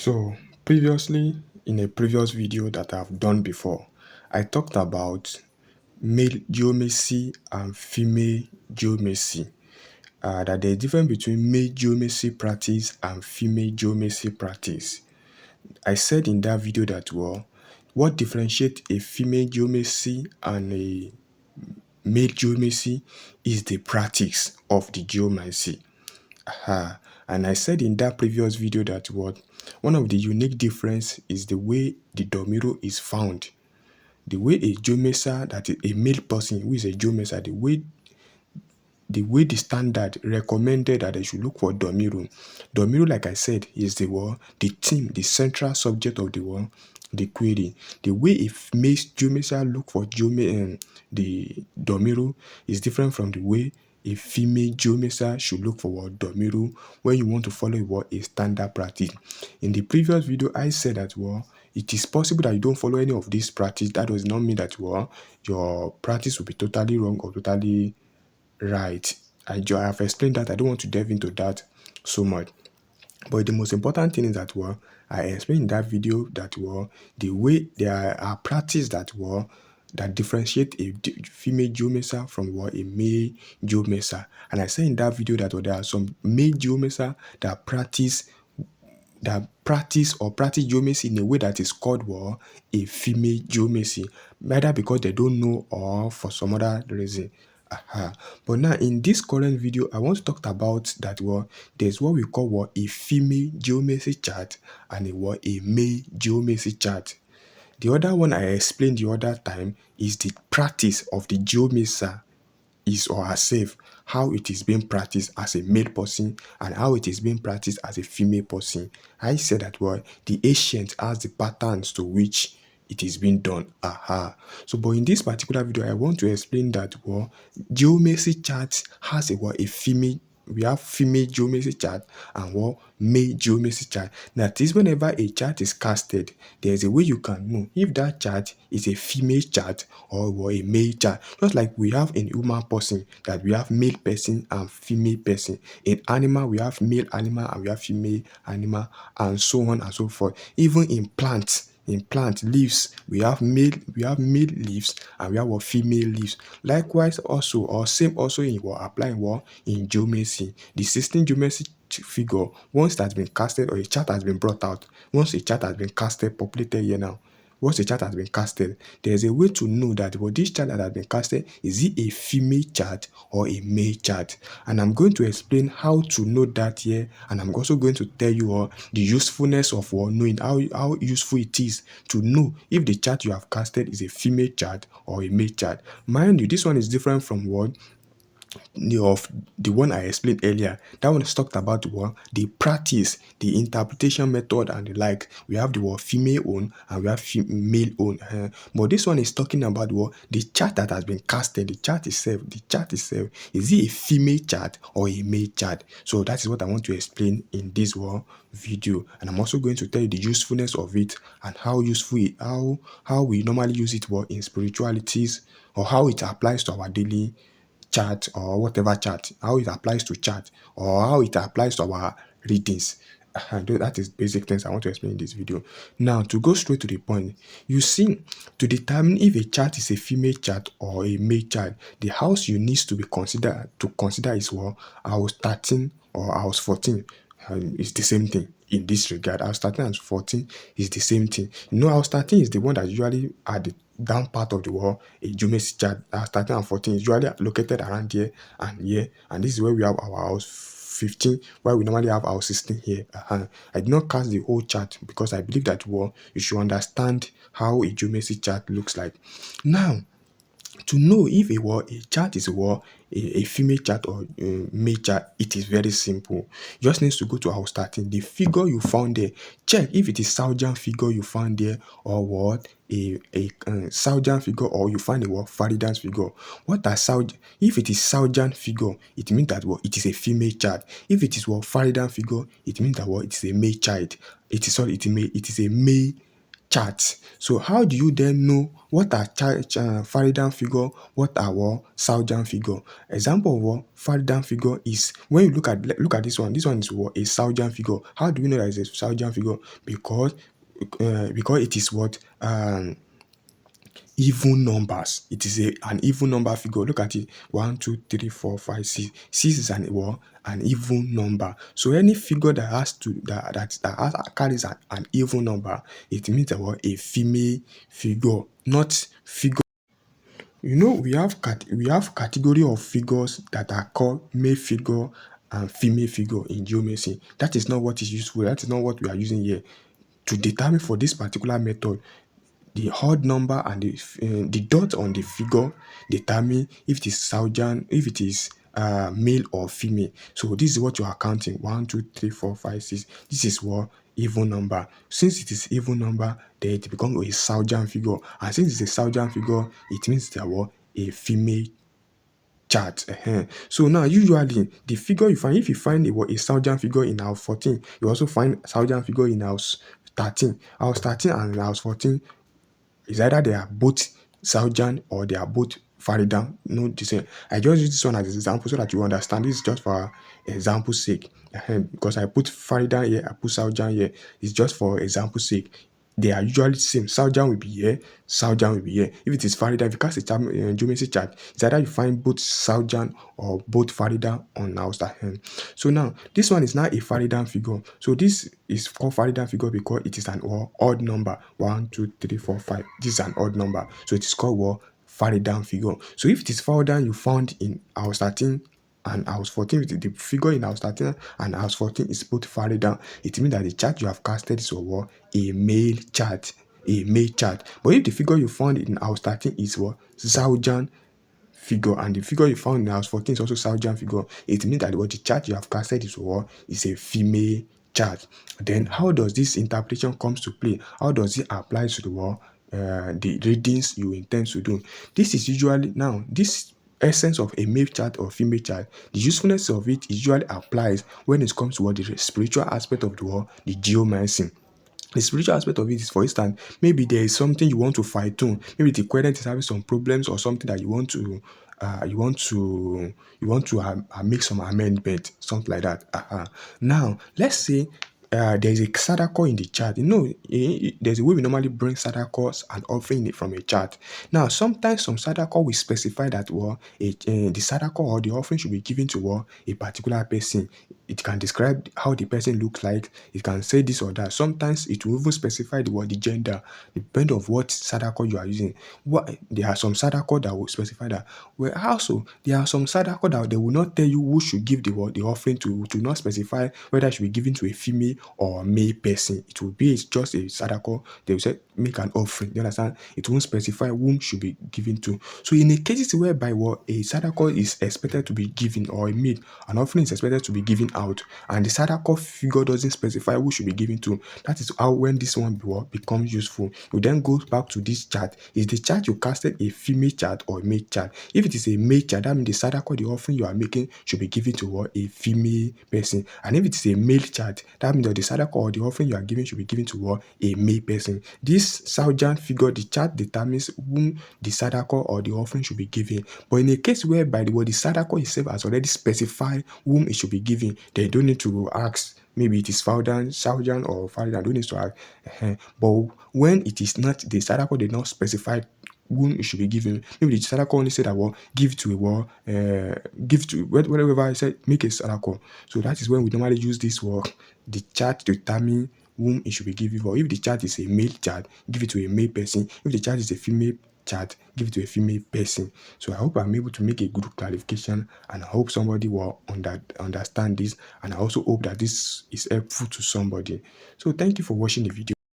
So previously, in a previous video that I've done before, I talked about male geomancy and female geomancy. That there's difference between male geomancy practice and female geomancy practice. I said in that video that what differentiates a female geomancy and a male geomancy is the practice of the geomancy. And I said in that previous video that one of the unique difference is the way the domiro is found. The way a geomancer, that is a male person who is a geomancer, the way the standard recommended that they should look for domiro. Domiro, like I said, is the theme, the central subject of the query. The way a male geomancer look for the domiro is different from the way a female geomancer should look for domiro when you want to follow a standard practice. In the previous video, I said that it is possible that you don't follow any of these practice. That does not mean that your practice will be totally wrong or totally right. I have explained that. I don't want to delve into that so much. But the most important thing is that I explained in that video that the way there are practice that differentiate a female geomancer from a male geomancer. And I said in that video that there are some male geomancer that practice geomancy in a way that is called a female geomancy, either because they don't know or for some other reason. But now in this current video, I want to talk about that there's what we call a female geomancy chart and a male geomancy chart. The other one I explained the other time is the practice of the geomancer is or herself, how it is being practiced as a male person and how it is being practiced as a female person. I said that the ancient has the patterns to which it is being done. So, but in this particular video, I want to explain that geomancy chart has a female. We have female geomancy chart and male geomancy chart. That is, whenever a chart is casted, there is a way you can know if that chart is a female chart or a male chart. Just like we have in human person that we have male person and female person. In animal, we have male animal and we have female animal, and so on and so forth. Even in plants. In plant leaves, we have male leaves and we have female leaves. Likewise, also or same also in applying in geomancy. The 16 geomancy figure, once it has been casted or a chart has been brought out, once a chart has been casted, populated here now. Once a chart has been casted, there's a way to know that this chart that has been casted, is it a female chart or a male chart? And I'm going to explain how to know that here, and I'm also going to tell you the usefulness of knowing how useful it is to know if the chart you have casted is a female chart or a male chart. Mind you, this one is different from the one I explained earlier. That one is talked about the practice, the interpretation method and the like. We have the female own and we have male own. But this one is talking about the chart that has been casted. The chart itself, is it a female chart or a male chart? So that is what I want to explain in this video, and I'm also going to tell you the usefulness of it and how useful how we normally use it in spiritualities, or how it applies to our daily chart or whatever chart, how it applies to chart or how it applies to our readings. That is basic things I want to explain in this video. Now, to go straight to the point, you see, to determine if a chart is a female chart or a male chart, the house you need to consider is house 13 or house 14. It's the same thing in this regard. House 13 and 14 is the same thing. House 13 is the one that usually at the down part of the wall, a geometry chart. House 13 and 14 is usually located around here and here, and this is where we have our house 15, where we normally have our 16 here. I did not cast the whole chart because I believe that you should understand how a geometry chart looks like. Now, to know if a chart is a female chart or a male chart, it is very simple. You just need to go to house 13. The figure you found there, check if it is Southern figure you found there or a Southern figure, or you find a Faridan's figure. What are if it is Southern figure, it means that it is a female chart. If it is Faridan figure, it means that it is a male child. It is a male chart. So how do you then know what are Faridan figure, what are what Saujan figure? Example of what Faridan figure is when you look at this one. This one is what a Saujan figure. How do we know that it's a Saujan figure? Because it is what even numbers. It is an even number figure. Look at it. 1, 2, 3, 4, 5, 6. 6 is an even number. So any figure that has carries an even number, it means that what a female figure, not figure. We have category of figures that are called male figure and female figure in geometry. That is not what is useful. That is not what we are using here to determine for this particular method. The odd number and the dot on the figure determine if it is Saujan, if it is male or female. So this is what you are counting: 1, 2, 3, 4, 5, 6. This is what even number. Since it is even number, then it becomes a Saujan figure. And since it's a Saujan figure, it means that what a female chart. So now usually the figure you find, if you find a Saujan figure in house 14, you also find Saujan figure in house 13. House 13 and house 14 is either they are both Saujan or they are both Faridan. No, the same. I just use this one as an example so that you understand. This is just for example's sake. Because I put Faridan here, I put Saujan here. It's just for example's sake. They are usually the same. Saujan will be here, Saujan will be here. If it is Faridan, if you cast a geometry chart, it's either you find both Saujan or both Faridan on house. So now, this one is now a Faridan figure. So this is called Faridan figure because it is an odd number. 1, 2, 3, 4, 5. This is an odd number. So it is called what? Faridan figure. So if it is Faridan you found in house 13 and house 14, the figure in house 13 and house 14 is both Faridan, it means that the chart you have casted is what? A male chart. A male chart. But if the figure you found in house 13 is what? Saujan figure, and the figure you found in house 14 is also Saujan figure, it means that what the chart you have casted is what? Is a female chart. Then how does this interpretation comes to play? How does it apply to the what? The readings you intend to do? This is usually now this essence of a male chart or female chart, the usefulness of it usually applies when it comes to what the spiritual aspect of the world, the geomancy. The spiritual aspect of it is, for instance, maybe there is something you want to fight on. Maybe the quadrant is having some problems or something that you want to make some amendment, something like that. Now, let's say there is a Sadako in the chart. There's a way we normally bring Sadakos and offering it from a chart. Now, sometimes some Sadako will specify that the Sadako or the offering should be given to a particular person. It can describe how the person looks like. It can say this or that. Sometimes it will even specify the gender, depending on what Sadako you are using. There are some Sadako that will specify that. Well, also there are some Sadako that they will not tell you who should give the offering to not specify whether it should be given to a female or a male person. It will be just a Sadako. They will say make an offering. You understand? It won't specify whom should be given to. So in a cases whereby a Sadako is expected to be given, or a male, an offering is expected to be given out, and the Sadako figure doesn't specify who should be given to, that is how when this one becomes useful. You then go back to this chart. Is the chart you casted a female chart or a male chart? If it is a male chart, that means the Sadako, the offering you are making, should be given to a female person. And if it is a male chart, that means that the Sadako or the offering you are giving should be given to a male person. This Saujan figure, the chart determines whom the Sadako or the offering should be given. But in a case whereby the Sadako itself has already specified whom it should be given, they don't need to ask. Maybe it is Saujan or Faridan, don't need to ask. But when it is not, the Sadako did not specify whom it should be given. Maybe the Sadako only said that give to give to whatever I said, make a Sadako. So that is when we normally use this the chart to determine whom it should be given for. If the chart is a male chart, give it to a male person. If the chart is a female chart, give it to a female person. So I hope I'm able to make a good clarification, and I hope somebody will understand this, and I also hope that this is helpful to somebody. So thank you for watching the video.